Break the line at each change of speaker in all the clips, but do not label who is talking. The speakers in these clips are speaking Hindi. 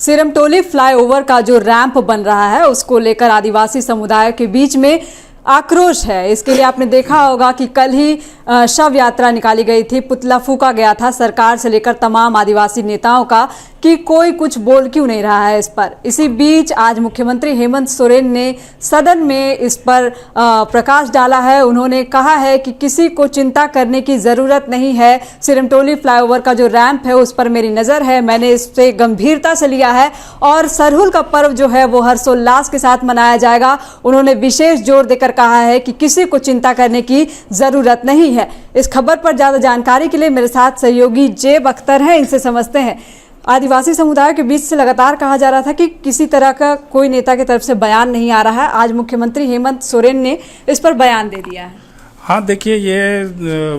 सिरमटोली फ्लाईओवर का जो रैंप बन रहा है उसको लेकर आदिवासी समुदाय के बीच में आक्रोश है। इसके लिए आपने देखा होगा कि कल ही शव यात्रा निकाली गई थी, पुतला फूंका गया था सरकार से लेकर तमाम आदिवासी नेताओं का कि कोई कुछ बोल क्यों नहीं रहा है इस पर। इसी बीच आज मुख्यमंत्री हेमंत सोरेन ने सदन में इस पर प्रकाश डाला है। उन्होंने कहा है कि किसी को चिंता करने की ज़रूरत नहीं है, सिरमटोली फ्लाईओवर का जो रैंप है उस पर मेरी नज़र है, मैंने इसे गंभीरता से लिया है और सरहुल का पर्व जो है वो हर्षोल्लास के साथ मनाया जाएगा। उन्होंने विशेष जोर देकर कहा है कि किसी को चिंता करने की ज़रूरत नहीं है। इस खबर पर ज़्यादा जानकारी के लिए मेरे साथ सहयोगी जेब अख्तर हैं, इनसे समझते हैं। आदिवासी समुदाय के बीच से लगातार कहा जा रहा था कि किसी तरह का कोई नेता की तरफ से बयान नहीं आ रहा है, आज मुख्यमंत्री हेमंत सोरेन ने इस पर बयान दे दिया है।
हाँ, देखिए, ये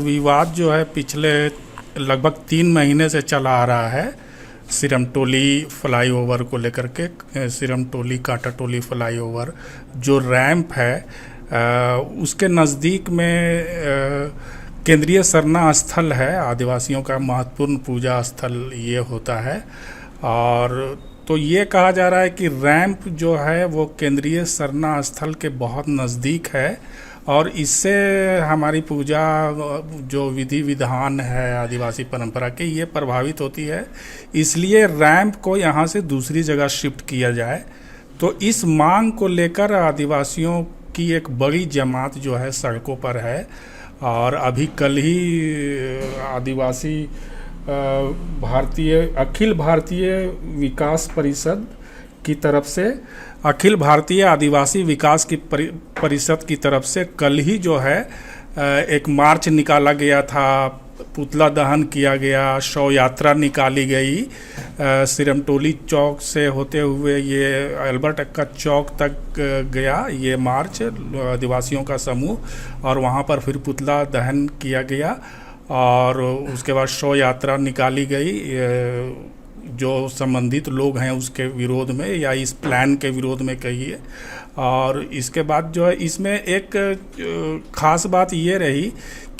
विवाद जो है पिछले लगभग 3 महीने से चला आ रहा है सिरमटोली फ्लाईओवर को लेकर के। सिरमटोली कांटाटोली फ्लाईओवर जो रैंप है उसके नज़दीक में केंद्रीय सरना स्थल है, आदिवासियों का महत्वपूर्ण पूजा स्थल ये होता है। और तो ये कहा जा रहा है कि रैंप जो है वो केंद्रीय सरना स्थल के बहुत नज़दीक है और इससे हमारी पूजा जो विधि विधान है आदिवासी परंपरा के, ये प्रभावित होती है। इसलिए रैंप को यहाँ से दूसरी जगह शिफ्ट किया जाए। तो इस मांग को लेकर आदिवासियों की एक बड़ी जमात जो है सड़कों पर है। और अभी कल ही आदिवासी अखिल भारतीय विकास परिषद की तरफ से, अखिल भारतीय आदिवासी विकास की परिषद की तरफ से कल ही जो है एक मार्च निकाला गया था, पुतला दहन किया गया, शव यात्रा निकाली गई। सिरमटोली चौक से होते हुए ये अल्बर्ट एक्का चौक तक गया ये मार्च आदिवासियों का समूह, और वहाँ पर फिर पुतला दहन किया गया और उसके बाद शव यात्रा निकाली गई जो संबंधित लोग हैं उसके विरोध में या इस प्लान के विरोध में कहिए। और इसके बाद जो है इसमें एक ख़ास बात ये रही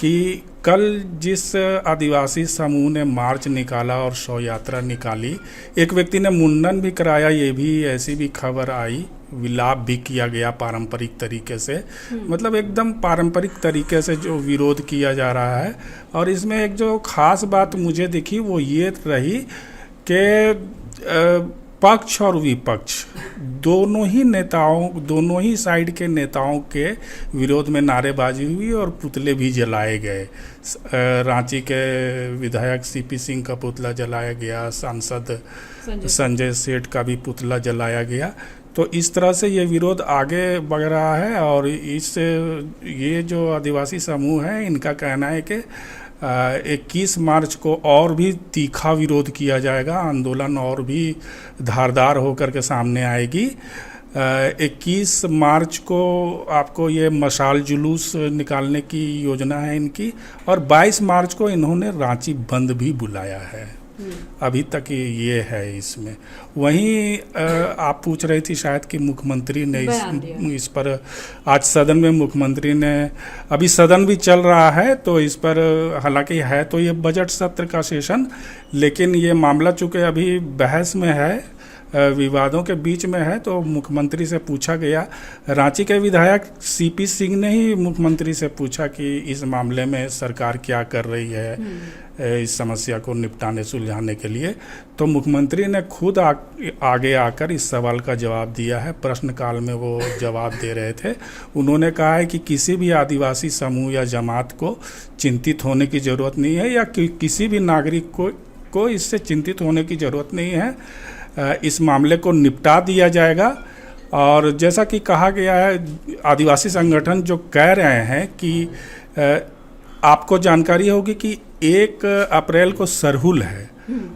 कि कल जिस आदिवासी समूह ने मार्च निकाला और शव यात्रा निकाली, एक व्यक्ति ने मुंडन भी कराया, ये भी ऐसी भी खबर आई, विलाप भी किया गया पारंपरिक तरीके से। मतलब एकदम पारंपरिक तरीके से जो विरोध किया जा रहा है। और इसमें एक जो ख़ास बात मुझे दिखी वो ये रही कि पक्ष और विपक्ष दोनों ही साइड के नेताओं के विरोध में नारेबाजी हुई और पुतले भी जलाए गए। रांची के विधायक सीपी सिंह का पुतला जलाया गया, सांसद संजय सेठ का भी पुतला जलाया गया। तो इस तरह से ये विरोध आगे बढ़ रहा है। और ये जो आदिवासी समूह है इनका कहना है कि 21 मार्च को और भी तीखा विरोध किया जाएगा, आंदोलन और भी धारदार होकर के सामने आएगी। 21 मार्च को आपको ये मशाल जुलूस निकालने की योजना है इनकी, और 22 मार्च को इन्होंने रांची बंद भी बुलाया है। अभी तक ये है इसमें। वहीं आप पूछ रही थी शायद कि मुख्यमंत्री ने इस पर आज सदन में मुख्यमंत्री ने, अभी सदन भी चल रहा है तो इस पर, हालांकि है तो ये बजट सत्र का सेशन, लेकिन ये मामला चूँकि अभी बहस में है, विवादों के बीच में है, तो मुख्यमंत्री से पूछा गया। रांची के विधायक सीपी सिंह ने ही मुख्यमंत्री से पूछा कि इस मामले में सरकार क्या कर रही है इस समस्या को निपटाने सुलझाने के लिए। तो मुख्यमंत्री ने खुद आगे आकर इस सवाल का जवाब दिया है। प्रश्नकाल में वो जवाब दे रहे थे। उन्होंने कहा है कि किसी भी आदिवासी समूह या जमात को चिंतित होने की ज़रूरत नहीं है, या किसी भी नागरिक को इससे चिंतित होने की ज़रूरत नहीं है। इस मामले को निपटा दिया जाएगा। और जैसा कि कहा गया है, आदिवासी संगठन जो कह रहे हैं कि आपको जानकारी होगी कि 1 अप्रैल को सरहुल है,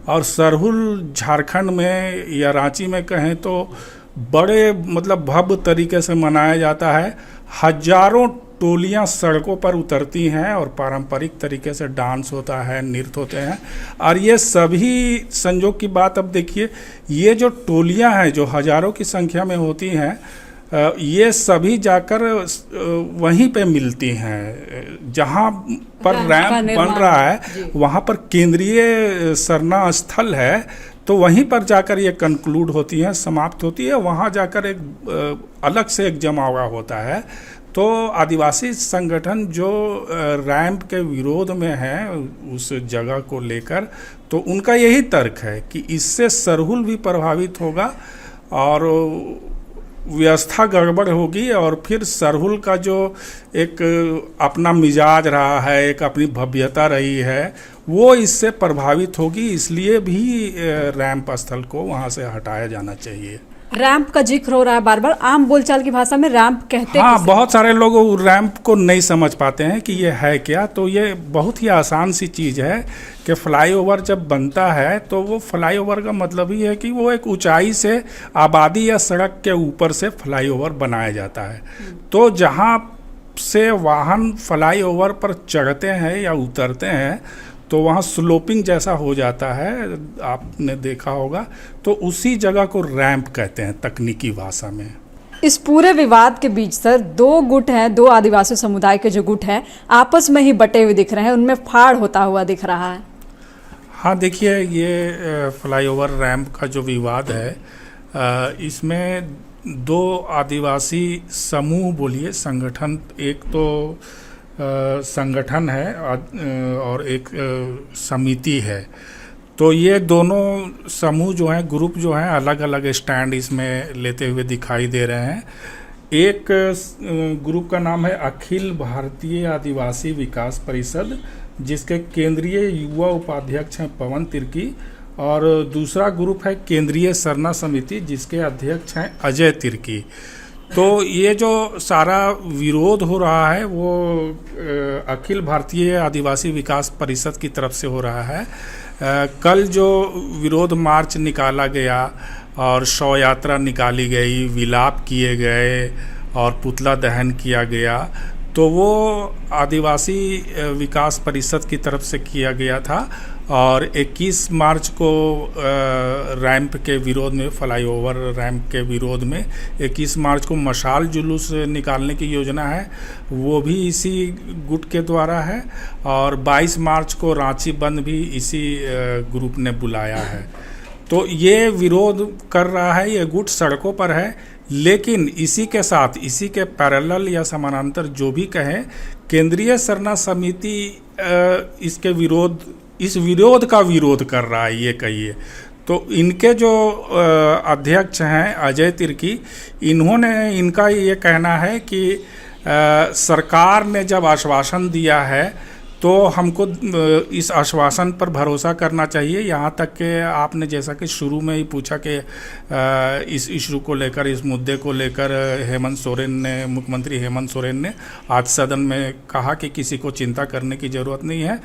और सरहुल झारखंड में या रांची में कहें तो बड़े मतलब भव्य तरीके से मनाया जाता है। हजारों टोलियां सड़कों पर उतरती हैं और पारंपरिक तरीके से डांस होता है, नृत्य होते हैं। और ये सभी संयोग की बात, अब देखिए, ये जो टोलियां हैं जो हजारों की संख्या में होती हैं, ये सभी जाकर वहीं पे मिलती हैं जहाँ पर रैंप बन रहा है, वहाँ पर केंद्रीय सरना स्थल है। तो वहीं पर जाकर ये कंक्लूड होती है, समाप्त होती है। वहाँ जाकर एक अलग से एक जमावड़ा होता है। तो आदिवासी संगठन जो रैंप के विरोध में है उस जगह को लेकर, तो उनका यही तर्क है कि इससे सरहुल भी प्रभावित होगा और व्यवस्था गड़बड़ होगी, और फिर सरहुल का जो एक अपना मिजाज रहा है, एक अपनी भव्यता रही है, वो इससे प्रभावित होगी। इसलिए भी रैंप स्थल को वहाँ से हटाया जाना चाहिए।
रैंप का जिक्र हो रहा है बार बार, आम बोलचाल की भाषा में रैंप कहते हैं।
हाँ, बहुत सारे लोग रैंप को नहीं समझ पाते हैं कि ये है क्या। तो ये बहुत ही आसान सी चीज़ है कि फ्लाईओवर जब बनता है तो वो फ्लाईओवर का मतलब ही है कि वो एक ऊंचाई से आबादी या सड़क के ऊपर से फ्लाईओवर बनाया जाता है। तो जहाँ से वाहन फ्लाईओवर पर चढ़ते हैं या उतरते हैं तो वहाँ स्लोपिंग जैसा हो जाता है, आपने देखा होगा। तो उसी जगह को रैंप कहते हैं तकनीकी भाषा में।
इस पूरे विवाद के बीच सर दो गुट हैं, दो आदिवासी समुदाय के जो गुट हैं आपस में ही बटे हुए दिख रहे हैं, उनमें फाड़ होता हुआ दिख रहा है।
हाँ, देखिए, ये फ्लाईओवर रैंप का जो विवाद है, इसमें दो आदिवासी समूह बोलिए संगठन, एक तो संगठन है और एक समिति है। तो ये दोनों समूह जो हैं, ग्रुप जो हैं, अलग अलग स्टैंड इसमें लेते हुए दिखाई दे रहे हैं। एक ग्रुप का नाम है अखिल भारतीय आदिवासी विकास परिषद, जिसके केंद्रीय युवा उपाध्यक्ष हैं पवन तिर्की, और दूसरा ग्रुप है केंद्रीय सरना समिति, जिसके अध्यक्ष हैं अजय तिर्की। तो ये जो सारा विरोध हो रहा है वो अखिल भारतीय आदिवासी विकास परिषद की तरफ से हो रहा है। कल जो विरोध मार्च निकाला गया और शव यात्रा निकाली गई, विलाप किए गए और पुतला दहन किया गया, तो वो आदिवासी विकास परिषद की तरफ से किया गया था। और 21 मार्च को रैंप के विरोध में, फ्लाईओवर रैंप के विरोध में 21 मार्च को मशाल जुलूस निकालने की योजना है, वो भी इसी गुट के द्वारा है। और 22 मार्च को रांची बंद भी इसी ग्रुप ने बुलाया है। तो ये विरोध कर रहा है, ये गुट सड़कों पर है। लेकिन इसी के साथ, इसी के पैरेलल या समानांतर जो भी कहें, केंद्रीय सरना समिति इस विरोध का विरोध कर रहा है, ये कहिए। तो इनके जो अध्यक्ष हैं अजय तिर्की, इनका ये कहना है कि सरकार ने जब आश्वासन दिया है तो हमको इस आश्वासन पर भरोसा करना चाहिए। यहाँ तक कि आपने जैसा कि शुरू में ही पूछा कि इस इशू को लेकर, इस मुद्दे को लेकर मुख्यमंत्री हेमंत सोरेन ने आज सदन में कहा कि किसी को चिंता करने की ज़रूरत नहीं है।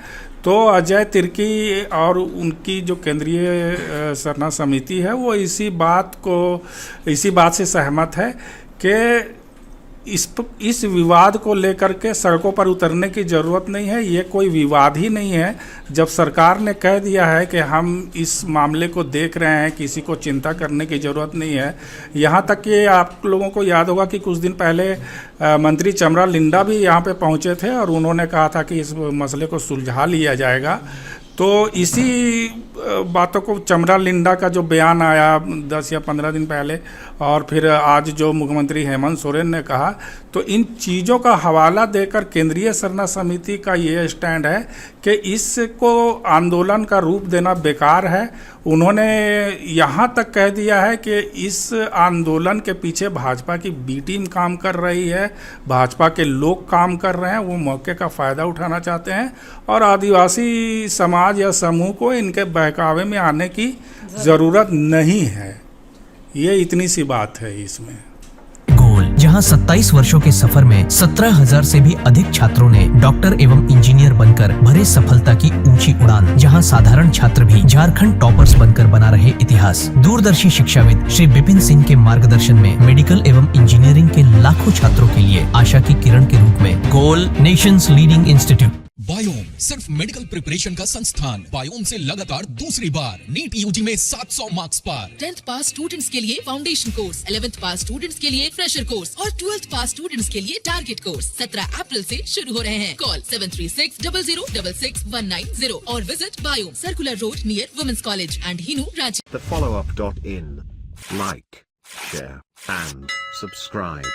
तो अजय तिर्की और उनकी जो केंद्रीय सरना समिति है वो इसी बात से सहमत है कि इस विवाद को लेकर के सड़कों पर उतरने की ज़रूरत नहीं है। ये कोई विवाद ही नहीं है। जब सरकार ने कह दिया है कि हम इस मामले को देख रहे हैं, किसी को चिंता करने की ज़रूरत नहीं है। यहाँ तक कि आप लोगों को याद होगा कि कुछ दिन पहले मंत्री चमरा लिंडा भी यहाँ पे पहुँचे थे और उन्होंने कहा था कि इस मसले को सुलझा लिया जाएगा। तो इसी बातों को, चमरा लिंडा का जो बयान आया 10 या 15 दिन पहले, और फिर आज जो मुख्यमंत्री हेमंत सोरेन ने कहा, तो इन चीज़ों का हवाला देकर केंद्रीय सरना समिति का ये स्टैंड है कि इसको आंदोलन का रूप देना बेकार है। उन्होंने यहाँ तक कह दिया है कि इस आंदोलन के पीछे भाजपा की बी टीम काम कर रही है, भाजपा के लोग काम कर रहे हैं, वो मौके का फ़ायदा उठाना चाहते हैं और आदिवासी समाज या समूह को इनके बहकावे में आने की ज़रूरत नहीं है। ये इतनी सी बात है इसमें।
गोल, जहां 27 वर्षों के सफर में 17,000 से भी अधिक छात्रों ने डॉक्टर एवं इंजीनियर बनकर भरे सफलता की ऊंची उड़ान, जहां साधारण छात्र भी झारखंड टॉपर्स बनकर बना रहे इतिहास। दूरदर्शी शिक्षाविद श्री विपिन सिंह के मार्गदर्शन में मेडिकल एवं इंजीनियरिंग के लाखों छात्रों के लिए आशा की किरण के रूप में गोल, नेशंस लीडिंग इंस्टीट्यूट।
बायोम सिर्फ मेडिकल प्रिपरेशन का संस्थान। बायोम से लगातार दूसरी बार नीट यूजी में 700 मार्क्स पार।
10th पास स्टूडेंट्स के लिए फाउंडेशन कोर्स, 11th पास स्टूडेंट्स के लिए फ्रेशर कोर्स और 12th पास स्टूडेंट्स के लिए टारगेट कोर्स 17 अप्रैल से शुरू हो रहे हैं। कॉल 7360066190 और visit Biome, circular road near women's college and Hinoo, Ranchi.
thefollowup.in. Like, share, and subscribe.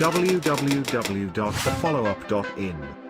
www.thefollowup.in